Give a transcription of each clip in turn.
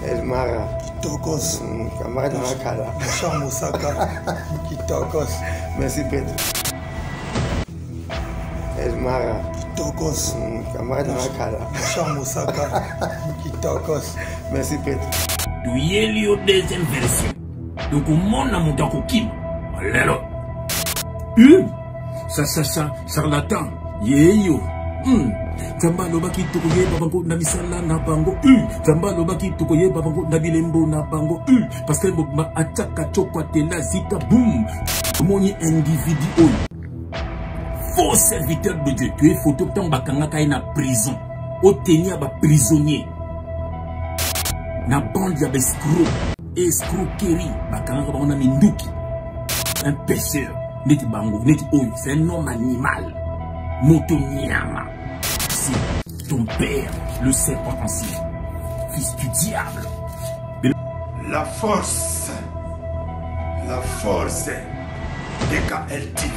Elmara. Kitokos. Camarade Makala. Blanchard Moussaka. Kitokos. Merci Pedro. Elmara. Kitokos. Camarade Makala. Blanchard Moussaka. Kitokos. Merci Pedro. Tu y a deuxième version. Donc au monde a monté au kim. Alors. Ça, charlatan. Yeyo. Tamba lobaki tukoye babango na misala na bango. Tamba lobaki tukoye babango na bilembo na bango. Parce que ma ataka chokwa tela zika boum. Moni individu. Faux serviteur de Dieu. Tu es photo tant bakanga kay na prison. Au tenir ba prisonnier. Na bande ya escroquerie. Bakanga ba na minduki. Un pécheur. Neti bango, neti oyo. C'est un homme animal. Motonyama. C'est ton père, le serpent ancien, fils du diable. La force DKL TV.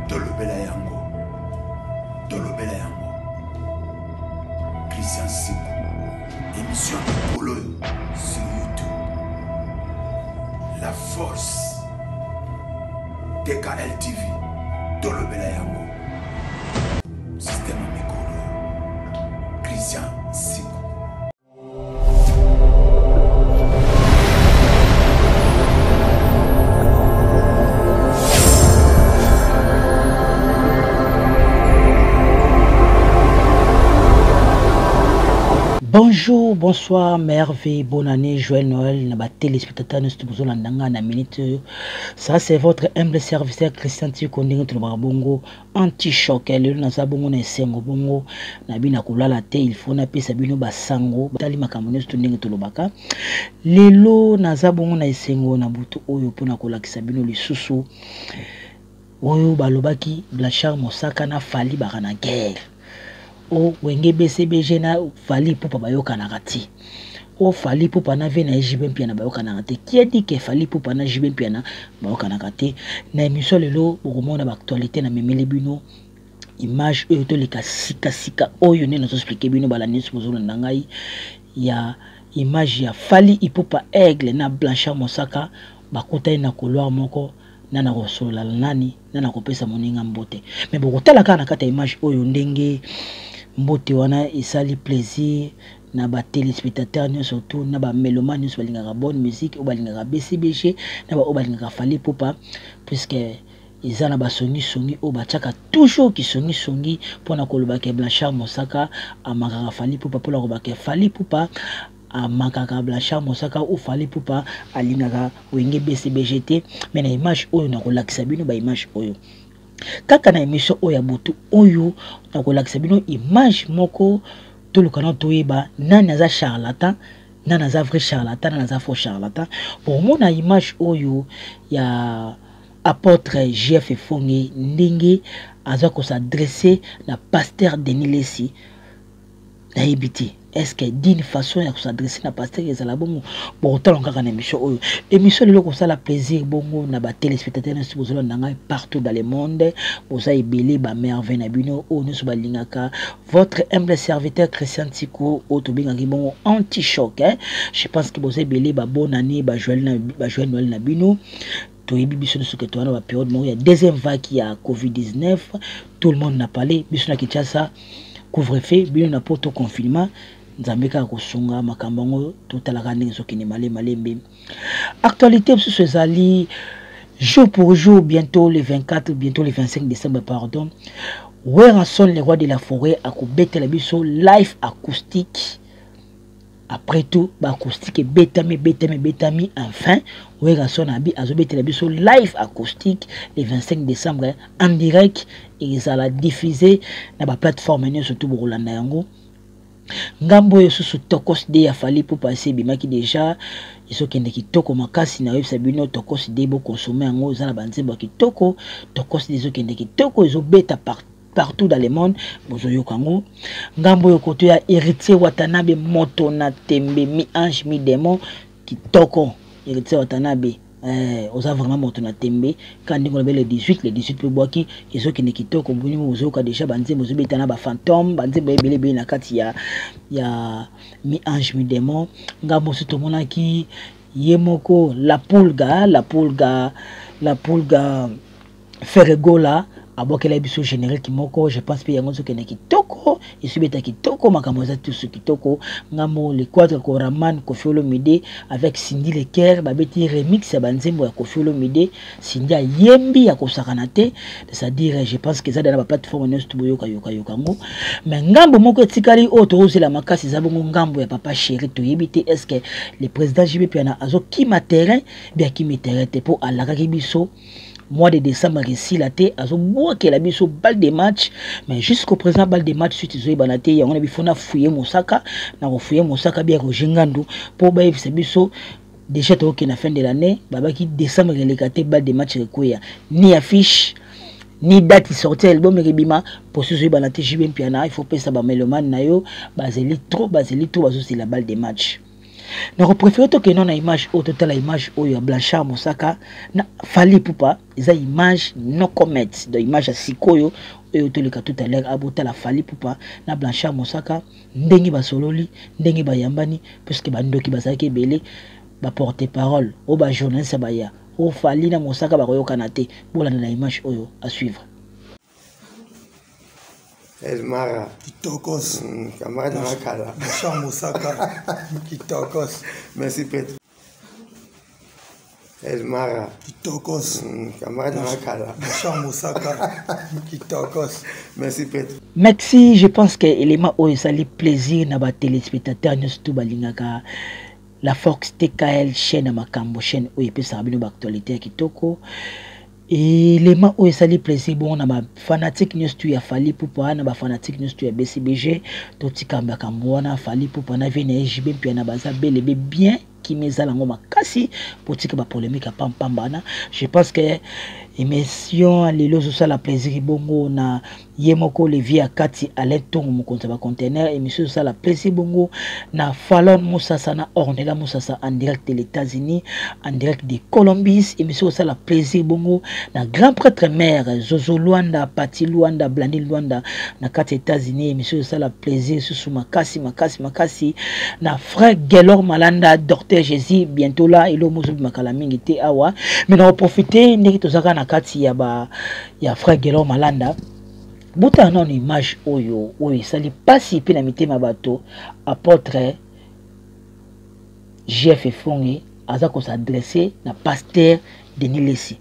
Tolobela yango. Christian Sikou. Émission Polo sur YouTube. La force DKL TV. Tolobela yango. Système Mikolo. Christian Sikou. Bonjour, bonsoir, merveille, bonne année, joyeux Noël, na téléspectateurs, nous sommes na minute. Ça c'est votre humble serviteur Christian Sikou ndenge to bongo anti-choc le na zabongo na sengo bongo na bina kolala te il faut na pesa bino basango tali makambo to ndenge to lobaka lelo na zabongo na sengo na butu oyo pona kolakisa bino lisusu oyo balobaki Blanchard Moussaka na Fally bakana guerre. O wenge BCBG na Fally Ipupa bayoka na kati. O Fally Ipupa na ve na JB Mpiana bayoka na kati. Qui a dit que Fally Ipupa na JB Mpiana bayoka na kati? Na émission lelo okomona ba actualité na memeli bino image oyo to leka sika oyo ne nazo expliquer bino bala news bozolo na ngai ya image ya Fally Ipupa aigle na Blanchard Moussaka bakutai na couloir moko nana kosola nani nana kopesa moninga mbote. Mais bokotala kana kata image oyo ndenge mbote wana isali plaisir na ba téléspectateurs nous surtout na ba mélomanes nous balingaka bonne musique ou balingaka BCBG na ba balingaka Fally Ipupa puisque ils ont ba songi o ba chaka toujours qui songi pour na kolobaka Blanchard Moussaka amakaka Fally Ipupa pour la kolobaka Fally Ipupa amakaka Blanchard Moussaka ou Fally Ipupa alingaka wenge BCBGT mais na image oyo na kolakisa bino ba image oyo kaka na émission oya butu oyo na kolakisa bino image moko to lukana toyeba nani aza charlatan nani aza vrai charlatan nani aza faux charlatan pour mona image oyo ya apôtre JF Fongi ndenge aza ko s'adresser na pasteur Denis Lessi na ebiti. Est-ce que d'une façon à s'adresser na pasteur ezala bongo pourtant on kaka na émission lelo ko sala plaisir bongo na ba téléspectateurs na bozolo nanga partout dans le monde boza ebele ba merveille na bino o nous balingaka votre humble serviteur Christian Sikou o to bingaki bongo anti-choc je pense que boza ebele ba bonne année ba joyeux Noël na bino to yebi biso so que to na ba période mo ya deuxième vague ya Covid-19 tout le monde n'a parlé biso na Kinshasa couvre-feu bino na poto confinement Nzambeka kosunga makambango totalaka ndenge soki ne malembe. Actualité sur ezali jour pour jour bientôt le 24 bientôt le 25 décembre pardon. Weranson le roi de la forêt akobetela biso live acoustique. Après tout ba acoustique betami enfin Weranson abi azobetela biso live acoustique le 25 décembre en direct et ils allent diffuser na ba plateforme ne surtout bolanda yango. Ngambo yo susu tokos de ya Fally Ipupa se bimaki déjà iso kende kitoko makasi na website bino tokos de bo consommer yango za na banzembo kitoko tokos de zo kende kitoko iso beta partout dans le monde bozo yo kango ngambo yo koto ya Héritier Watanabe moto na tembe mi ange mi démon kitoko Héritier Watanabe Oza vraiment moto na tembe quand on le 18 pe boaki ezo ki ne kitoko mbuni mozo ka déjà banze mozo betana ba fantôme banze bele na kati ya mi ange mi démon ngambo soto monaki yemoko la pulga Ferregola abokela biso général kimoko je pense pe yango soki ne kitoko isubeta kitoko makamoza tout ce kitoko ngamo le quadre Koraman Koffi Olomide avec Cindy Leker babeti remix ya banzembo ya Koffi Olomide Cindy yembi ya kosakanate c'est-à-dire je pense que ça dans la plateforme news tuboyoka ngo mais ngambo moko etikali otoze la makasi zabongo ngambo ya papa chéri to yebite est-ce que le président JB Piana azo kima terrain bien kima terrain te po alaka biso mois de décembre ici la té azo boa que la biso balle de match mais jusqu'au présent balle de match suite zo banate ya on a bifona fouiller Mosaka bien rojengandu pour ba yebisa biso déjà to que na fin de l'année baba qui décembre relekate balle de match rekoya ni affiche ni date sortie album rebima pour ce zo banate JB Piana il faut penser ba meloman na yo bazeli trop bazo c'est la balle de match. Nous préférons que non image au total image où il y a Blanchard Mosaka na Fally Poupa ils a image non comet de image à Sikoyo et au tout à l'heure abota la Fally Poupa na Blanchard Mosaka ndengi ba sololi ndengi ba yambani puisque ba ndoki ba saki belé ba porter parole au ba journaliste ba ya au Fally na Mosaka ba koyo kanate bola na image oyo à suivre. Elmara Kitokos. Camarade Nakala. Blanchard Mosaka. Kitokos. Merci Petro. Elmara Kitokos. Camarade Nakala. Blanchard Mosaka. Kitokos. Merci Petro. Merci, je pense que l'élément où ça les plaisir na ba téléspectateurs nous tout balingaka la Fox TKL chaîne à Makambo chaîne où il peut savoir actualité kitoko. Et les mains où ça les plaisir bon on a ma fanatique news tu ya Fally Poupa na ba fanatique news tu ya BCBG to tikamba kamwana Fally Poupa na vene JB puis na baza bel bien qui mezala ngoma kasi pour tika ba polémique à pampambana je pense que émission lelo zo la plaisir bongo na yemoko le via kati à l'entongo mo konta ba conteneur émission zo la plaisir bongo na Fallon Moussassa na Ornella Moussassa en direct des États-Unis en direct de Colombie émission zo la plaisir bongo na grand prêtre mère Zozo Luanda Pati Luanda Blandi Luanda na kati États-Unis émission zo la plaisir sous makasi na frère Gelor Malanda docteur Jésus bientôt là ilo mozo makala mingi te awa mais na profiter ndiki tozaka na kati ya frère Gelor Malanda buta non image oyo ça li pasi pe na mitema bato apôtre GF Fongi aza ko s'adresser na pasteur Denis Lessi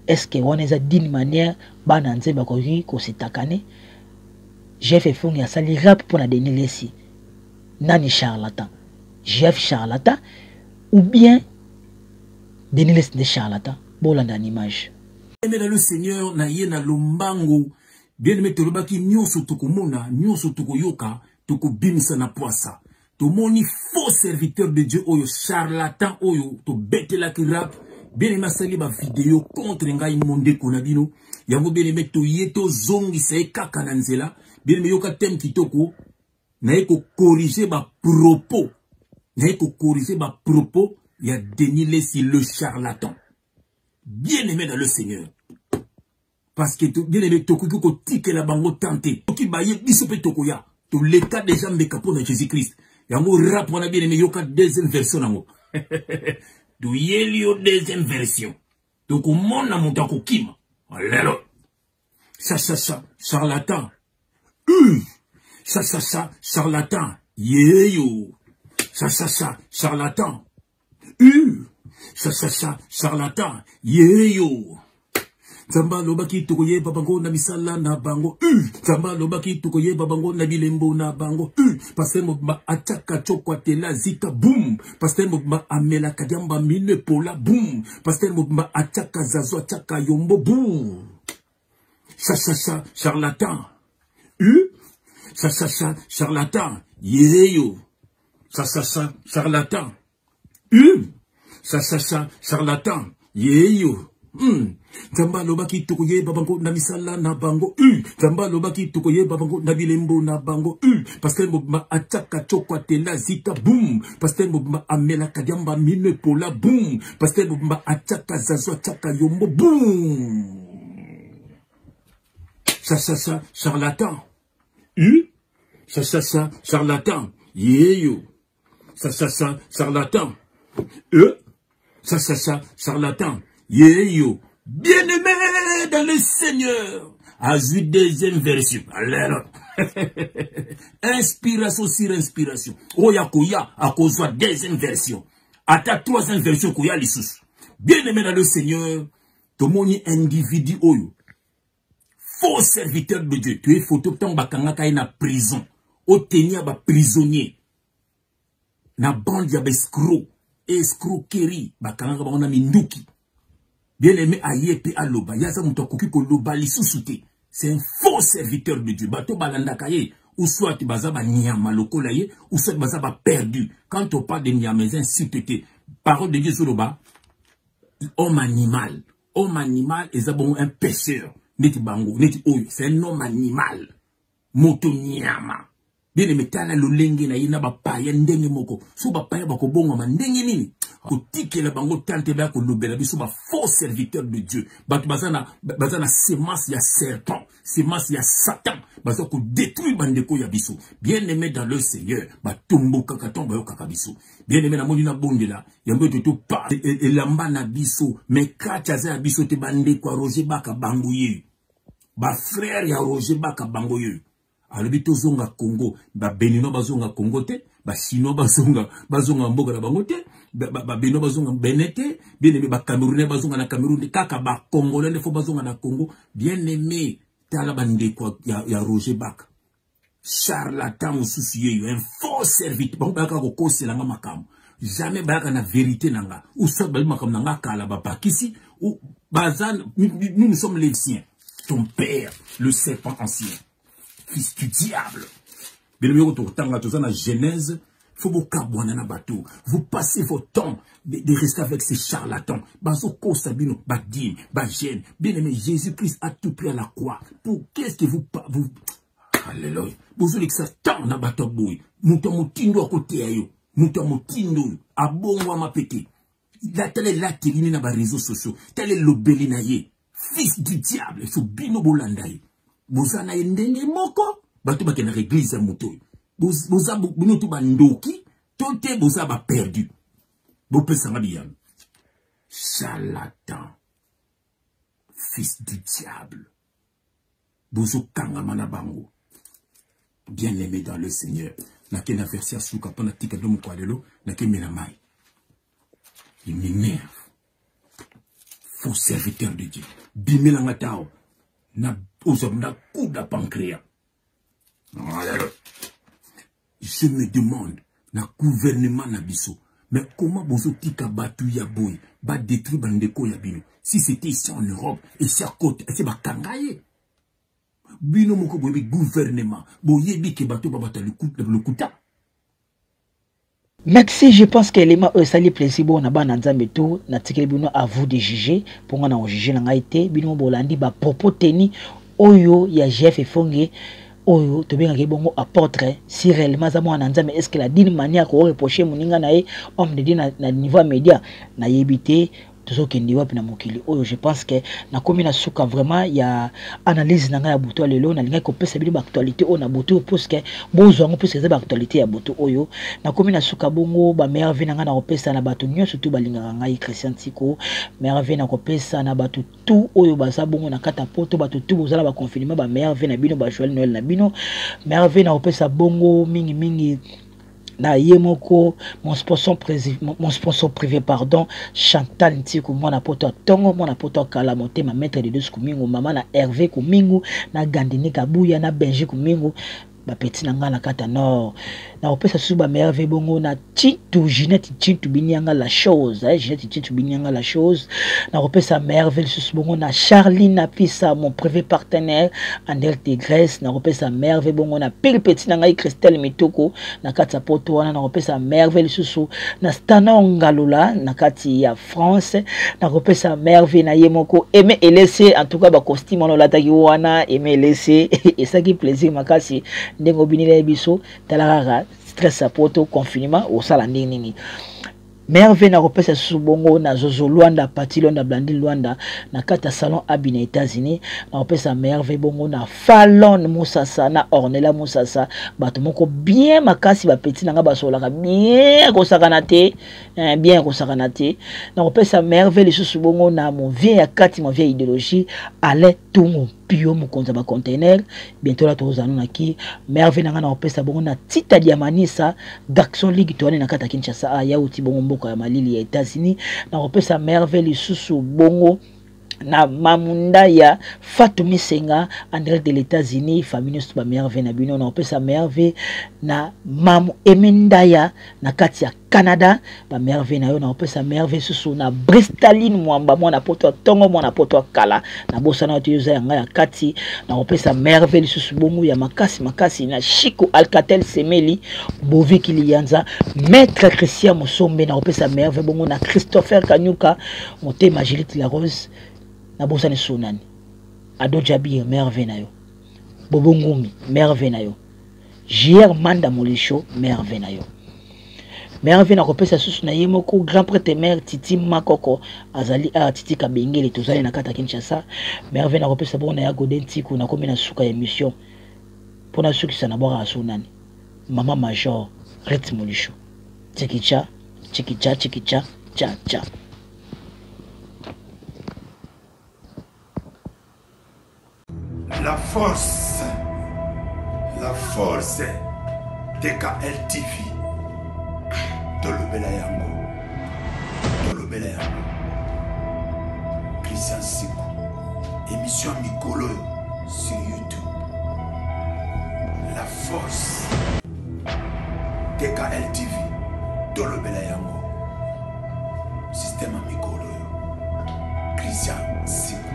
est-ce que on est d'une manière bana nzemba ko sitakane GF Fongi a sali rap pour na Denis Lessi nani charlatan GF charlatan ou bien Denis Lessi de charlatan bolanda en image. Aimé dans le Seigneur na yena lombango bien aimé tolobaki nyonso tokomona nyonso tokoyoka tokobimisa na poisa tomoni faux serviteur de Dieu oyo charlatan oyo to betela ki rap bien aimé sali ba vidéo contre ngai monde konabino yango bien aimé to yeto zongi sai kaka na nzela bien aimé yoka tem kitoko na eko corriger ba propos il y a Denis Lessi le charlatan. Bien aimé dans le Seigneur. Parce que bien aimé tokuki ko tike la bango tante. Toki baye bisope tokoya. To l'état déjà mekapo na Jésus-Christ. Yango rap wana bien aimé yoka deuxième version nango. Do yelio deuxième version. Donc au monde na monta ko kima. Alelo. Charlatan. Charlatan. Yeyo. Charlatan. Charlatan. Yeyo. Zamba lobaki tukoye babango na misala na bango. Zamba lobaki tukoye babango na bilembo na bango. Pasteur Mobimba ataka chokwa tela zika boom. Pasteur Mobimba amela kadiamba mine pola boom. Pasteur Mobimba ataka zazo ataka yombo boom. Charlatan. Charlatan. Yeyo. Charlatan. Charlatan. Yeyo. Zamba lobaki tukoye babango na misala na bango. Zamba lobaki tukoye babango na bilembo na bango. Parce que ma ataka chokwa tela zita boom. Parce que ma amela kadiamba mine pola boom. Parce que ma ataka zazwa chaka yombo boom. Ça, charlatan. Ça, charlatan. Yeyo. Ça, charlatan. Ça, charlatan. Yeyo. Bien-aimé dans le Seigneur. Azui deuxième version. Alors. Inspiration sur inspiration. Oya koya à cause de deuxième version. À ta troisième version koya l'issous. Bien-aimé dans le Seigneur. Tout le monde individu oyo. Faux serviteur de Dieu. Tu es photo tant bakanga kay na prison. O tenia ba prisonnier. Na bande ya escroc. Escroquerie. Bakanga ba na minduki. Bien aimé ayepe aloba. Yaza mutokoki ko loba lisusuté. C'est un faux serviteur de Dieu. Bato balanda kaye. Ou soit bazaba nyama lokola ye. Ou soit bazaba perdu. Quand on parle de nyamezin s'il parole de Dieu sur le bas. Homme animal. Homme animal est un pécheur. Neti bango, neti oyo, c'est un homme animal. Moto nyama. Bien aimé, tala lolenge na yina ba paya ndenge moko. So ba paya bako bongo ma ndenge nini. Ko tike la bango tante ba ko lobela biso ba faux serviteur de Dieu. Batu bazana semence ya serpent, semence ya Satan. Bazo ko détruire bandeko ya biso. Bien aimé dans le Seigneur, ba tombo kaka tombo yo kaka biso. Bien aimé na moni na bondela, yambo to pa et lamba na biso, mais kacha za biso te bandeko Roger Baka banguye. Ba frère ya Roger Baka bangoyo. Alobi tozonga Congo, ba Benino bazonga Congo te, ba Chino bazonga mboka na bango te, ba Benino bazonga Benete, bien aimé ba Camerounais bazonga na Cameroun te, kaka ba Congolais ne faut bazonga na Congo, bien aimé tala bande kwa ya Roger Baka. Charlatan soucieux, un faux serviteur, ba baka ko koselanga makam. Jamais baka na vérité nanga, ou soit ba makam nanga kala ba pakisi, ou bazan nous sommes les siens. Ton père, le serpent ancien, fils du diable. Bien aimé, dans la Genèse, faut vous cabouana na bateau. Vous passez votre temps de rester avec ces charlatans. Bazo ko sabino, badim, bagène. Bien aimé, Jésus-Christ a tout pris à la croix. Pour qu'est-ce que vous alléluia. Vous avez que ça tant na bateau boy. Mouton moutindo à côté ayo. Mouton moutindo. A bon wa ma pété. La télé la télé na ba réseaux sociaux. Télé l'obéli na ye. Fils du diable, sous bino bolandaï. Bozana yendenge moko, batu bakena église ya motoy. Boza binotu bandoki, tote boza ba perdu. Bopesanga biyam. Charlatan. Fils du diable. Bozo kangama na bango. Bien aimé dans le Seigneur. Nake na verset à souka pona tika domo kwa lelo, nake menamai. Il m'énerve. Faux serviteur de Dieu. Bimela tao. Na coup de pancréas. Je me demande, na gouvernement na biso, mais comment bozo tika batu ya boy, ba détruire bandeko ya bino. Si c'était ici en Europe, et si à côté, c'est ba kangaye. Bino moko boye gouvernement, boye bi ke batu ba bata le kuta. Merci, je pense que l'élément sali plaisir bon na bana nzambe tout na tikeli bino à vous de juger pour nga na juger na ngaité bino bolandi ba propos teni oyo ya Jeff Efonge oyo to benga ke bongo apôtre si réellement za mwana nzambe est-ce que la d'une manière ko reprocher muninga na ye homme de Dieu na niveau média na yebité je pense que na komi na suka vraiment ya analyse na nga ya buto lelo na linga ko pesa bili ba actualité o na buto parce que bozo ngo pesa za ba actualité ya buto oyo na komi na suka bongo ba merve na nga na kopesa na bato nyo surtout ba linga nga yi Christian Tiko merve na kopesa na bato tout oyo baza bongo na kata poto bato tout bozala ba confinement ba merve na bino ba Joël Noël na bino merve na kopesa bongo mingi na yemoko mon sponsor privé pardon Chantal Ntiko mwana poto tongo mwana poto kala monte ma maître de deux kumingo mama na Hervé kumingo na Gandini Kabuya na Benji kumingo ba petit nanga na kata nord na opesa susu ba merveille bongo na Tintu Ginette Tintu Binyanga la chose Ginette Tintu Binyanga la chose na opesa merveille susu bongo na Charline Apisa mon privé partenaire Andel Tigresse na opesa merveille bongo na pile petit nanga Christelle Mitoko na kata poto wana na opesa merveille susu na Stana Ngalola na kati ya France na opesa merveille na yemoko Aimé Elese en tout cas ba costume on lataki wana Aimé Elese et ça qui plaisir makasi ndengo binile biso talara stress à poto confinement au sala nini merveille na repesa subongo na Zozo Luanda Pati Luanda Blandi Luanda na kata salon Abina États-Unis na repesa merveille bongo na Fallon Moussasa na Ornella Moussasa bato moko bien makasi ba petit nanga basolaka bien ko sakanate bien ko sakanate na repesa merveille subongo na mon vieil akati mon vieille idéologie allait tout Pio Mukonza ba container bientôt la tozana na ki merveille nanga na opesa bongo na Tita Diamanisa d'Action League toane na kata Kinshasa ya uti bongo mboka ya Malili ya États-Unis na opesa merveille susu bongo na Mamunda ya Fatou Senga André de l'États-Unis famille ba merveille na bino na opesa merveille na Mamu Emendaya na kati ya Canada ba merveille na yo na opesa merveille susu na Bristaline Mwamba mwana poto tongo mwana poto kala na bosa na tuyoza yanga ya kati na opesa merveille susu bongo ya makasi na Chico Alcatel Semeli Bovi Kilianza Maître Christian Musombe na opesa merveille bongo na Christopher Kanyuka Moté Magilite La Rose na bosa ni sunani Ado Jabi merveille na yo Bobo Ngumi merveille na yo JR Manda Molisho merveille na yo merveille na kopesa susu na yemoko grand prêtre mère Titi Makoko azali a Titi Kabengele tozali na kata Kinshasa merveille na kopesa bona ya Godin Tiku na komi na suka émission pona suki sana bora sunani mama major Ret Molisho chikicha cha cha La force DKL TV Tolobela yango Christian Siku émission Mikolo sur YouTube. La force DKL TV Tolobela yango système Mikolo Christian Siku